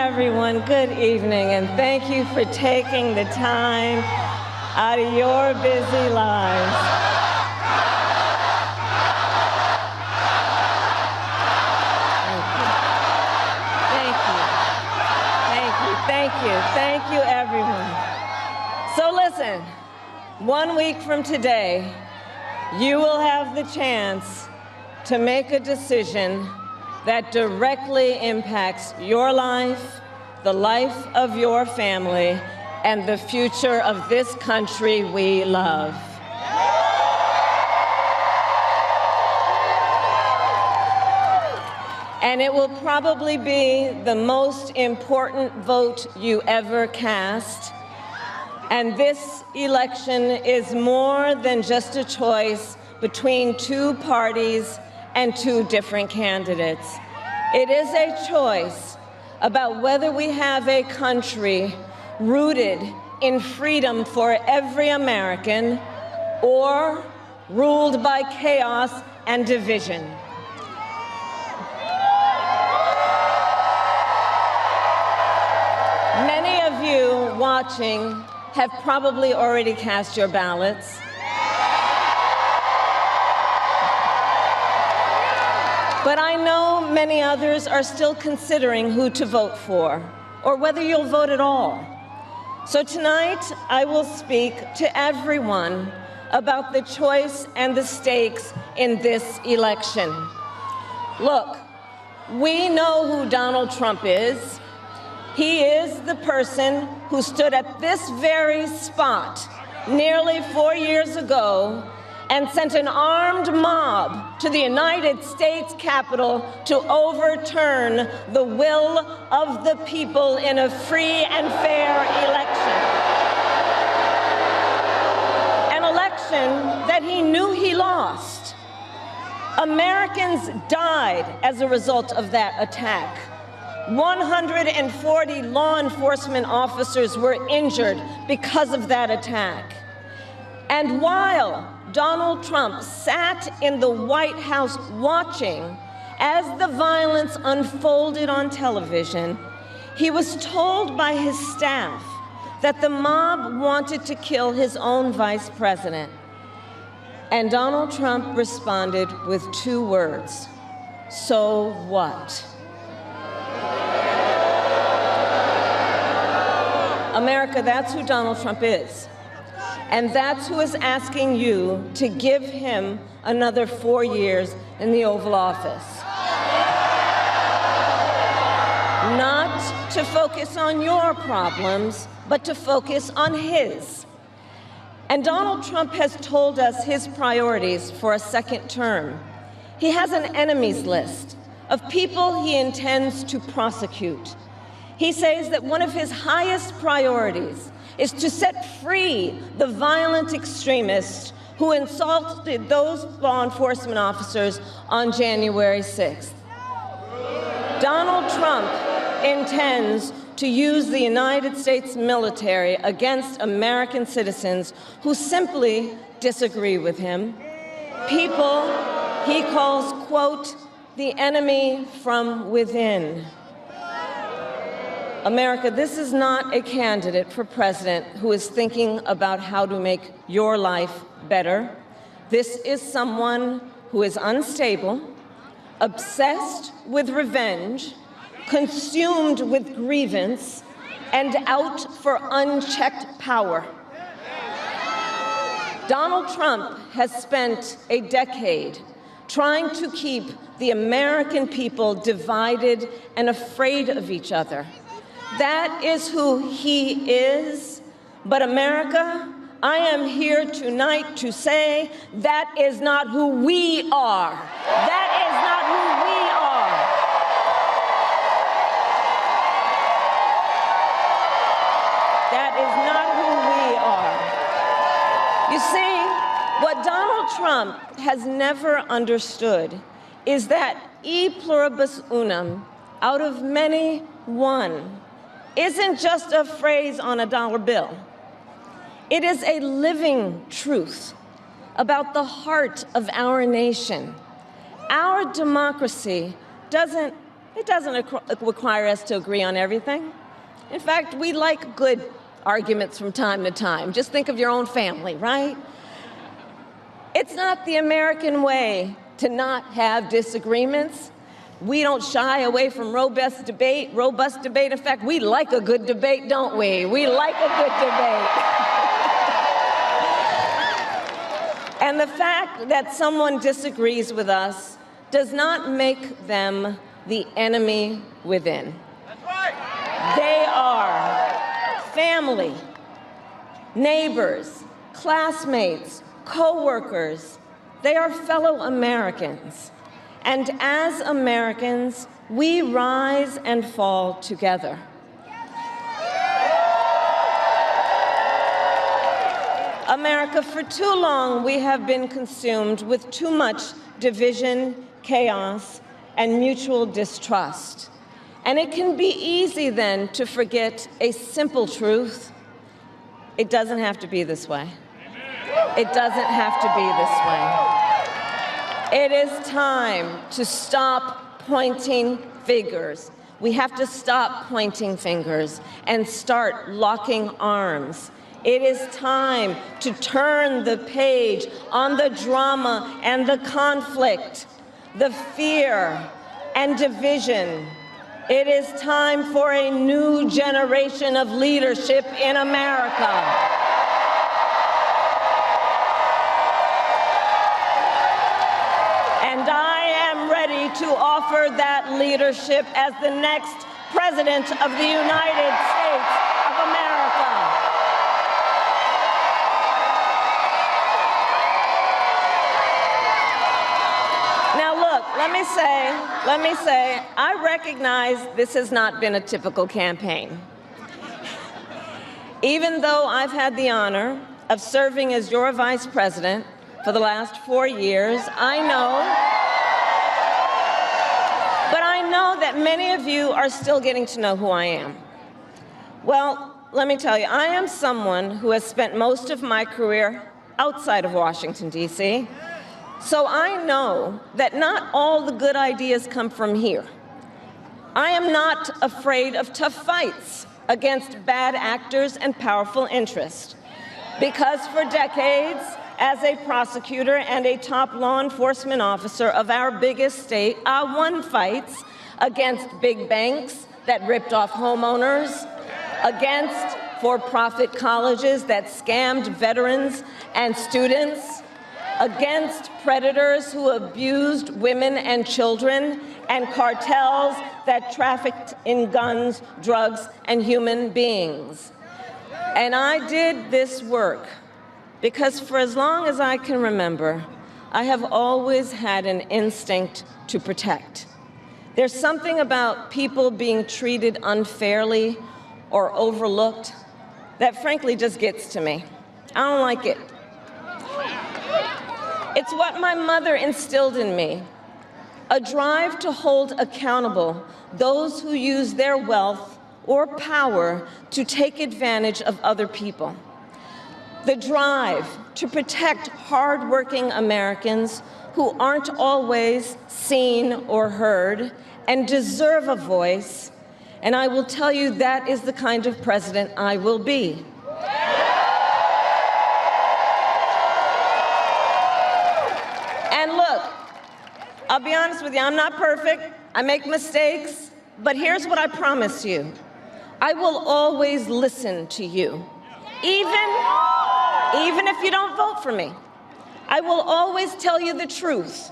everyone. Good evening, and thank you for taking the time out of your busy lives. Thank you, everyone. So listen, 1 week from today, you will have the chance to make a decision that directly impacts your life, the life of your family, and the future of this country we love. And it will probably be the most important vote you ever cast. And this election is more than just a choice between two parties and two different candidates. It is a choice about whether we have a country rooted in freedom for every American or ruled by chaos and division. Many of you watching have probably already cast your ballots. But I know many others are still considering who to vote for, or whether you'll vote at all. So tonight, I will speak to everyone about the choice and the stakes in this election. Look, we know who Donald Trump is. He is the person who stood at this very spot nearly 4 years ago and sent an armed mob to the United States Capitol to overturn the will of the people in a free and fair election. An election that he knew he lost. Americans died as a result of that attack. 140 law enforcement officers were injured because of that attack. And while Donald Trump sat in the White House watching as the violence unfolded on television, he was told by his staff that the mob wanted to kill his own vice president. And Donald Trump responded with 2 words: "So what?" America, that's who Donald Trump is. And that's who is asking you to give him another 4 years in the Oval Office. Not to focus on your problems, but to focus on his. And Donald Trump has told us his priorities for a second term. He has an enemies list of people he intends to prosecute. He says that one of his highest priorities is to set free the violent extremists who insulted those law enforcement officers on January 6th. Donald Trump intends to use the United States military against American citizens who simply disagree with him. People he calls, quote, the enemy from within. America, this is not a candidate for president who is thinking about how to make your life better. This is someone who is unstable, obsessed with revenge, consumed with grievance, and out for unchecked power. Donald Trump has spent a decade trying to keep the American people divided and afraid of each other. That is who he is. But America, I am here tonight to say that is not who we are. That is not who we are. That is not who we are. You see, what Donald Trump has never understood is that e pluribus unum, out of many, one, isn't just a phrase on a dollar bill. It is a living truth about the heart of our nation. Our democracy doesn't It doesn't require us to agree on everything. In fact, we like good arguments from time to time. Just think of your own family, right? It's not the American way to not have disagreements. We don't shy away from robust debate. In fact, we like a good debate, don't we? We like a good debate. And the fact that someone disagrees with us does not make them the enemy within. That's right. They are family, neighbors, classmates, co-workers. They are fellow Americans. And as Americans, we rise and fall together. America, for too long, we have been consumed with too much division, chaos, and mutual distrust. And it can be easy then to forget a simple truth. It doesn't have to be this way. It doesn't have to be this way. It is time to stop pointing fingers. We have to stop pointing fingers and start locking arms. It is time to turn the page on the drama and the conflict, the fear and division. It is time for a new generation of leadership in America. And I am ready to offer that leadership as the next President of the United States of America. Now look, let me say, I recognize this has not been a typical campaign. Even though I've had the honor of serving as your vice president for the last 4 years, I know that many of you are still getting to know who I am. Well, let me tell you, I am someone who has spent most of my career outside of Washington, D.C., so I know that not all the good ideas come from here. I am not afraid of tough fights against bad actors and powerful interests, because for decades, as a prosecutor and a top law enforcement officer of our biggest state, I won fights against big banks that ripped off homeowners, against for-profit colleges that scammed veterans and students, against predators who abused women and children, and cartels that trafficked in guns, drugs, and human beings. And I did this work because for as long as I can remember, I have always had an instinct to protect. There's something about people being treated unfairly or overlooked that frankly just gets to me. I don't like it. It's what my mother instilled in me, a drive to hold accountable those who use their wealth or power to take advantage of other people. The drive to protect hardworking Americans who aren't always seen or heard and deserve a voice, and I will tell you that is the kind of president I will be. And look, I'll be honest with you, I'm not perfect, I make mistakes, but here's what I promise you. I will always listen to you, even if you don't vote for me. I will always tell you the truth,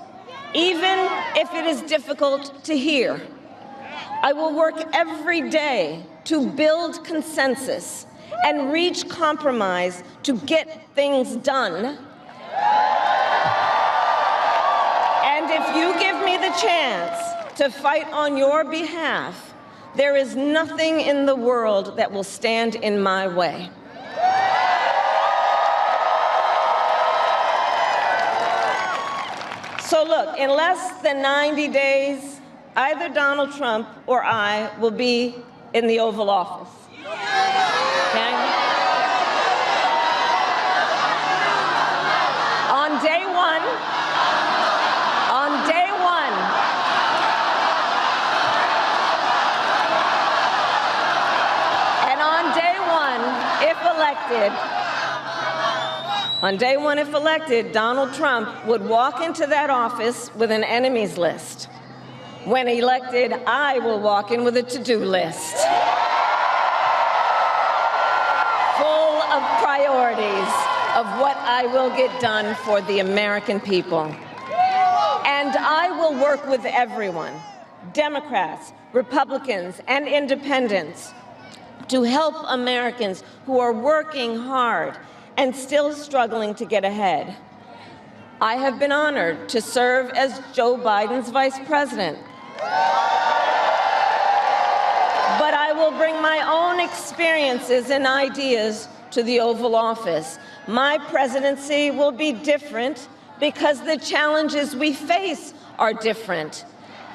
even if it is difficult to hear. I will work every day to build consensus and reach compromise to get things done. And if you give me the chance to fight on your behalf, there is nothing in the world that will stand in my way. So look, in less than 90 days, either Donald Trump or I will be in the Oval Office. Okay? On day one, if elected, Donald Trump would walk into that office with an enemies list. When elected, I will walk in with a to-do list full of priorities of what I will get done for the American people. And I will work with everyone, Democrats, Republicans, and independents, to help Americans who are working hard and still struggling to get ahead. I have been honored to serve as Joe Biden's vice president. But I will bring my own experiences and ideas to the Oval Office. My presidency will be different because the challenges we face are different.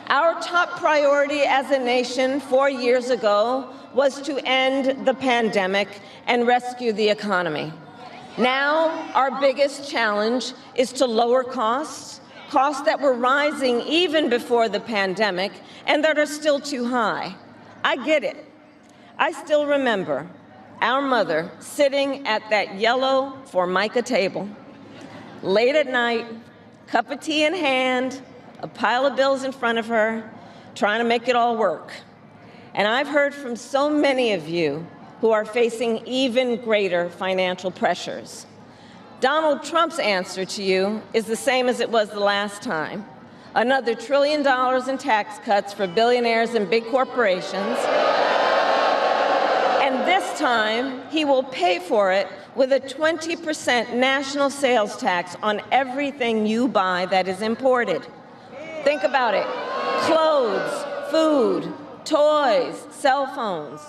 Our top priority as a nation 4 years ago was to end the pandemic and rescue the economy. Now, our biggest challenge is to lower costs that were rising even before the pandemic and that are still too high. I get it. I still remember our mother sitting at that yellow Formica table, late at night, cup of tea in hand, a pile of bills in front of her, trying to make it all work. And I've heard from so many of you who are facing even greater financial pressures. Donald Trump's answer to you is the same as it was the last time. Another $1 trillion in tax cuts for billionaires and big corporations. And this time, he will pay for it with a 20% national sales tax on everything you buy that is imported. Think about it. Clothes, food, toys, cell phones.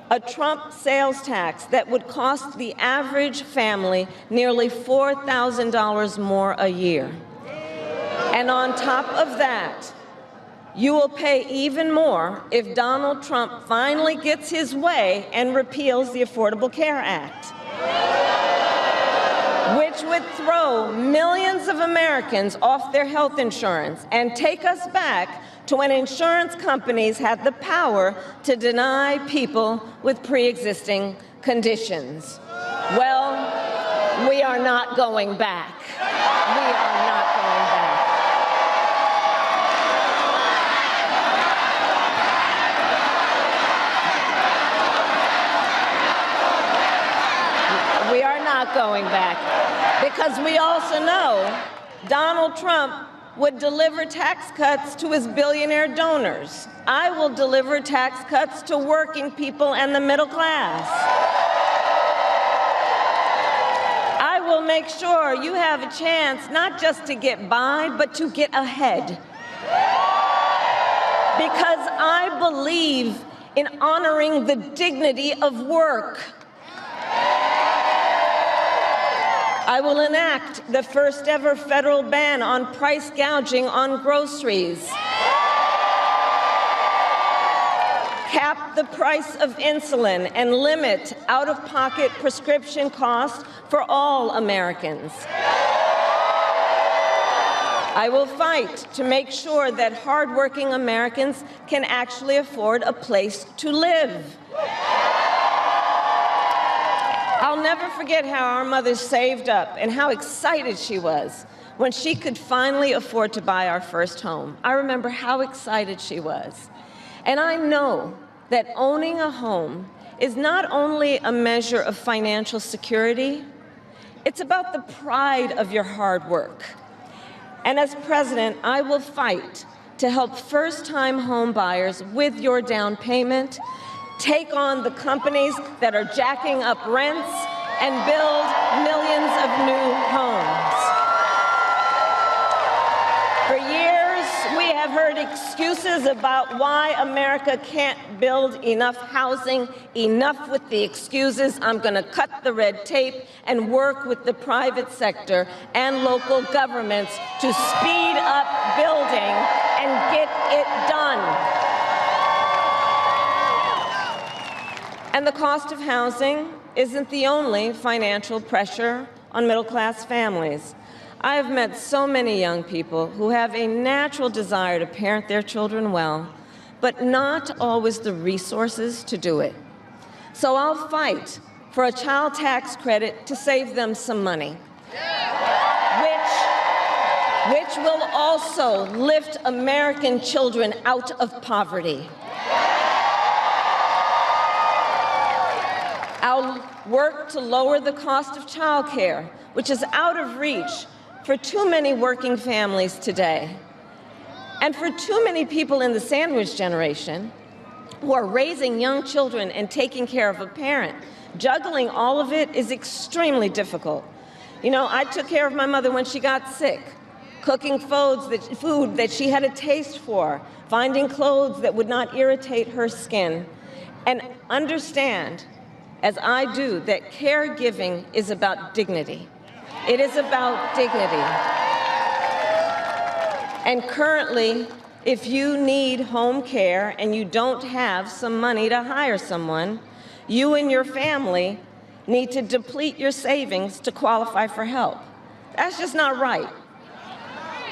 A Trump sales tax that would cost the average family nearly $4,000 more a year. And on top of that, you will pay even more if Donald Trump finally gets his way and repeals the Affordable Care Act, which would throw millions of Americans off their health insurance and take us back to when insurance companies had the power to deny people with pre-existing conditions. Well, we are not going back. We are not going back. We are not going back because we also know Donald Trump would deliver tax cuts to his billionaire donors. I will deliver tax cuts to working people and the middle class. I will make sure you have a chance not just to get by, but to get ahead. Because I believe in honoring the dignity of work. I will enact the first ever federal ban on price gouging on groceries, cap the price of insulin, and limit out-of-pocket prescription costs for all Americans. I will fight to make sure that hardworking Americans can actually afford a place to live. I'll never forget how our mother saved up and how excited she was when she could finally afford to buy our first home. I remember how excited she was. And I know that owning a home is not only a measure of financial security, it's about the pride of your hard work. And as president, I will fight to help first-time home buyers with your down payment, take on the companies that are jacking up rents, and build millions of new homes. For years, we have heard excuses about why America can't build enough housing. Enough with the excuses. I'm going to cut the red tape and work with the private sector and local governments to speed up building and get it done. And the cost of housing isn't the only financial pressure on middle-class families. I have met so many young people who have a natural desire to parent their children well, but not always the resources to do it. So I'll fight for a child tax credit to save them some money, which will also lift American children out of poverty. I'll work to lower the cost of childcare, which is out of reach for too many working families today, and for too many people in the sandwich generation who are raising young children and taking care of a parent. Juggling all of it is extremely difficult. You know, I took care of my mother when she got sick, cooking food that she had a taste for, finding clothes that would not irritate her skin, and understand, as I do, that caregiving is about dignity. It is about dignity. And currently, if you need home care and you don't have some money to hire someone, you and your family need to deplete your savings to qualify for help. That's just not right.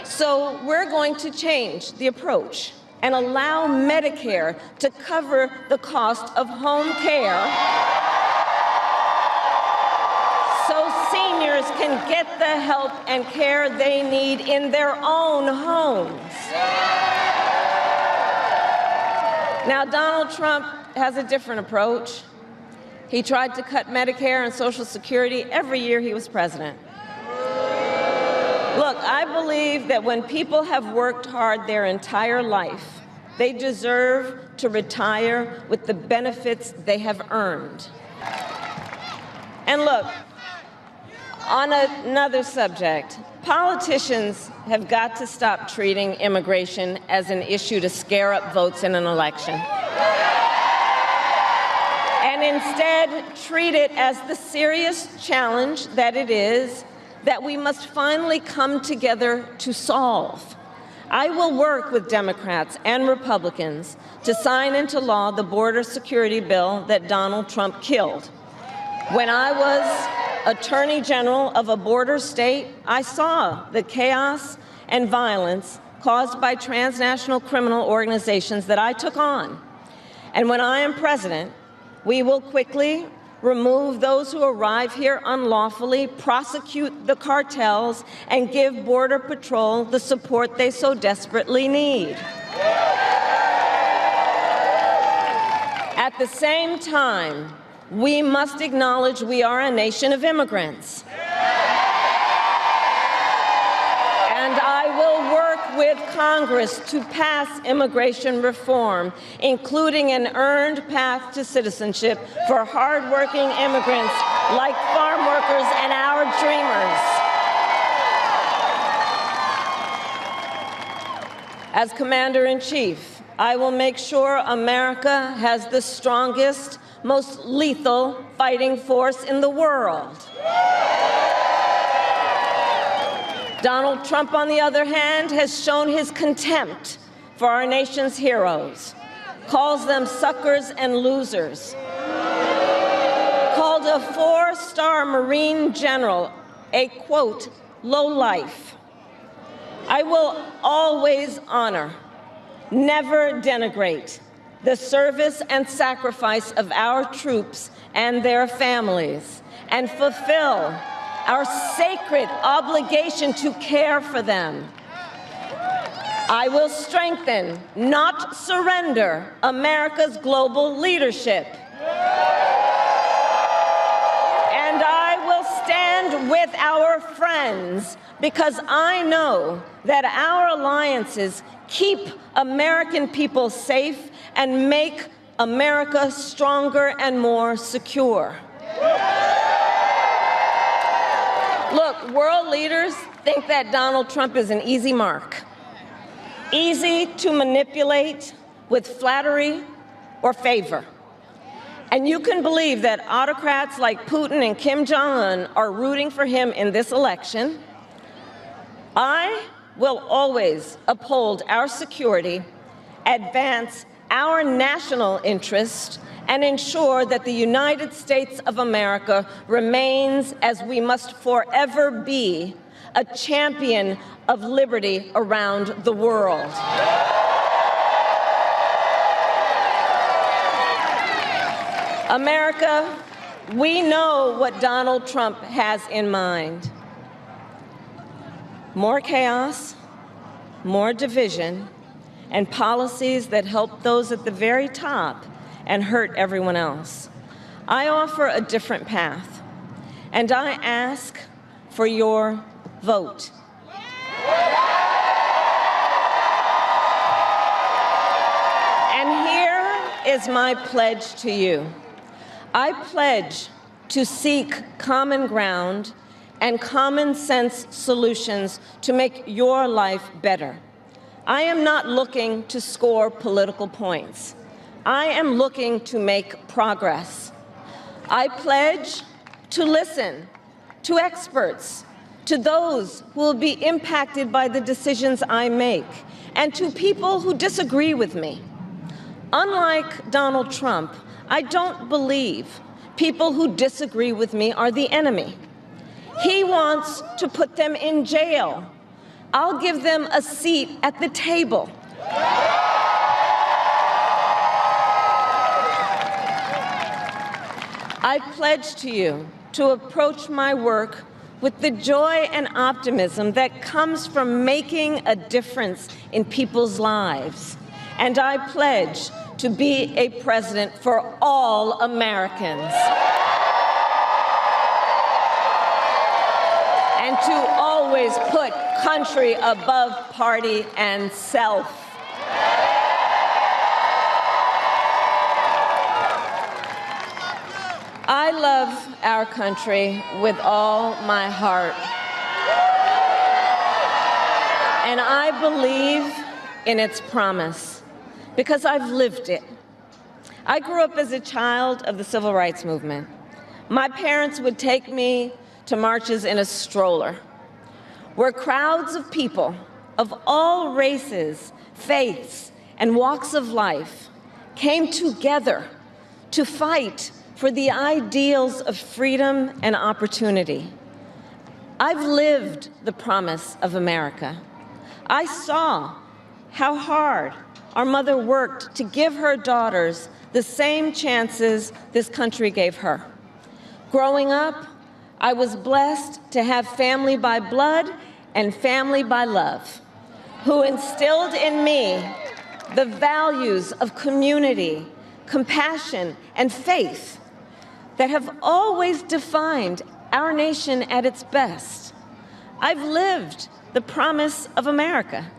So we're going to change the approach and allow Medicare to cover the cost of home care so seniors can get the help and care they need in their own homes. Now, Donald Trump has a different approach. He tried to cut Medicare and Social Security every year he was president. Look, I believe that when people have worked hard their entire life, they deserve to retire with the benefits they have earned. And look, on another subject, politicians have got to stop treating immigration as an issue to scare up votes in an election, and instead treat it as the serious challenge that it is, that we must finally come together to solve. I will work with Democrats and Republicans to sign into law the border security bill that Donald Trump killed. When I was Attorney General of a border state, I saw the chaos and violence caused by transnational criminal organizations that I took on. And when I am president, we will quickly remove those who arrive here unlawfully, prosecute the cartels, and give Border Patrol the support they so desperately need. At the same time, we must acknowledge we are a nation of immigrants. And I will work with Congress to pass immigration reform, including an earned path to citizenship for hardworking immigrants like farm workers and our dreamers. As Commander-in-Chief, I will make sure America has the strongest, most lethal fighting force in the world. Donald Trump, on the other hand, has shown his contempt for our nation's heroes, calls them suckers and losers, called a 4-star Marine general a, quote, lowlife. I will always honor, never denigrate, the service and sacrifice of our troops and their families, and fulfill our sacred obligation to care for them. I will strengthen, not surrender, America's global leadership. And I will stand with our friends, because I know that our alliances keep American people safe and make America stronger and more secure. Look, world leaders think that Donald Trump is an easy mark, easy to manipulate with flattery or favor. And you can believe that autocrats like Putin and Kim Jong-un are rooting for him in this election. I will always uphold our security, advance our national interest, and ensure that the United States of America remains, as we must forever be, a champion of liberty around the world. America We know what Donald Trump has in mind. More chaos, more division, and policies that help those at the very top and hurt everyone else. I offer a different path, and I ask for your vote. And here is my pledge to you. I pledge to seek common ground and common sense solutions to make your life better. I am not looking to score political points. I am looking to make progress. I pledge to listen to experts, to those who will be impacted by the decisions I make, and to people who disagree with me. Unlike Donald Trump, I don't believe people who disagree with me are the enemy. He wants to put them in jail. I'll give them a seat at the table. I pledge to you to approach my work with the joy and optimism that comes from making a difference in people's lives. And I pledge to be a president for all Americans. And to always put country above party and self. I love our country with all my heart. And I believe in its promise because I've lived it. I grew up as a child of the Civil Rights Movement. My parents would take me to marches in a stroller, where crowds of people of all races, faiths, and walks of life came together to fight for the ideals of freedom and opportunity. I've lived the promise of America. I saw how hard our mother worked to give her daughters the same chances this country gave her. Growing up, I was blessed to have family by blood and family by love, who instilled in me the values of community, compassion, and faith that have always defined our nation at its best. I've lived the promise of America.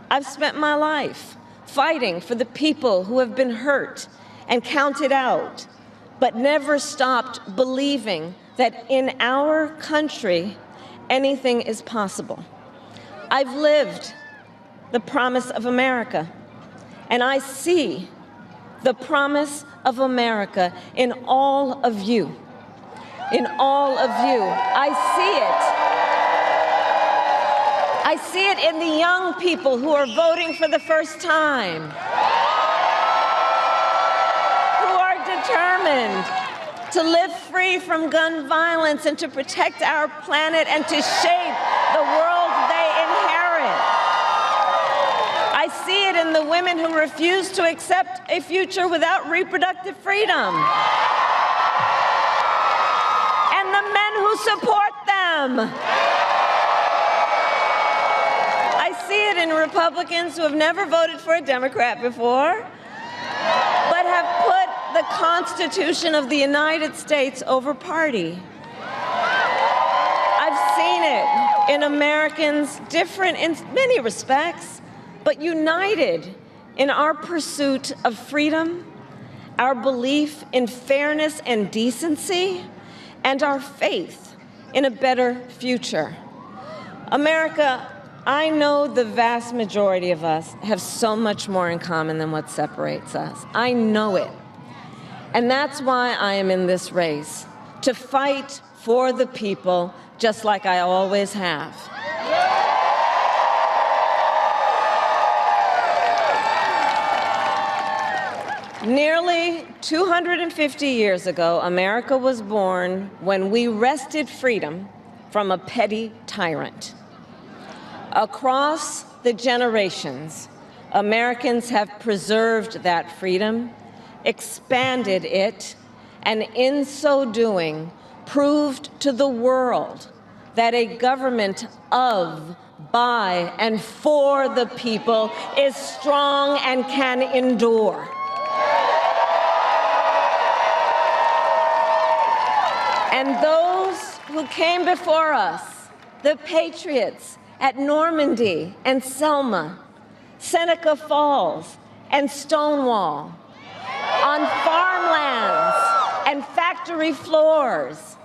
I've spent my life fighting for the people who have been hurt and counted out, but never stopped believing that in our country, anything is possible. I've lived the promise of America, and I see the promise of America in all of you. In all of you. I see it. I see it in the young people who are voting for the first time, who are determined to live free from gun violence and to protect our planet and to shape the world they inherit. I see it in the women who refuse to accept a future without reproductive freedom, and the men who support them. I see it in Republicans who have never voted for a Democrat before, but have put the Constitution of the United States over party. I've seen it in Americans different in many respects, but united in our pursuit of freedom, our belief in fairness and decency, and our faith in a better future. America, I know the vast majority of us have so much more in common than what separates us. I know it. And that's why I am in this race, to fight for the people, just like I always have. Nearly 250 years ago, America was born when we wrested freedom from a petty tyrant. Across the generations, Americans have preserved that freedom, expanded it, and in so doing, proved to the world that a government of, by, and for the people is strong and can endure. And those who came before us, the patriots at Normandy and Selma, Seneca Falls and Stonewall, on farmlands and factory floors,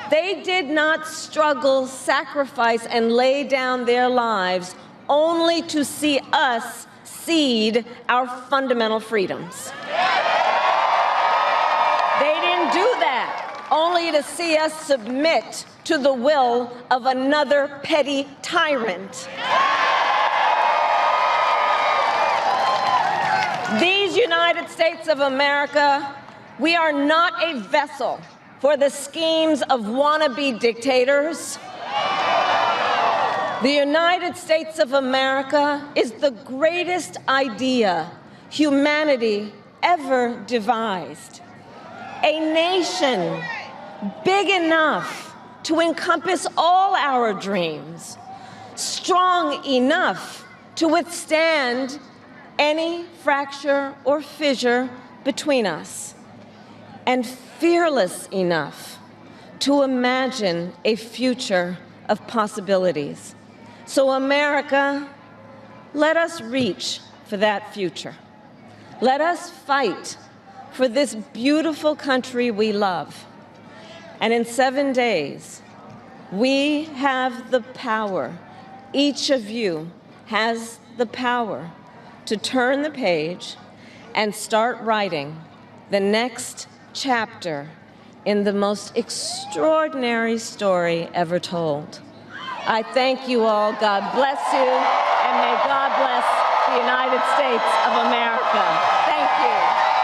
they did not struggle, sacrifice, and lay down their lives only to see us cede our fundamental freedoms. They didn't do that only to see us submit to the will of another petty tyrant. These United States of America, we are not a vessel for the schemes of wannabe dictators. The United States of America is the greatest idea humanity ever devised. A nation big enough to encompass all our dreams, strong enough to withstand any fracture or fissure between us, and fearless enough to imagine a future of possibilities. So, America, let us reach for that future. Let us fight for this beautiful country we love. And in 7 days, we have the power, each of you has the power to turn the page and start writing the next chapter in the most extraordinary story ever told. I thank you all. God bless you, and may God bless the United States of America. Thank you.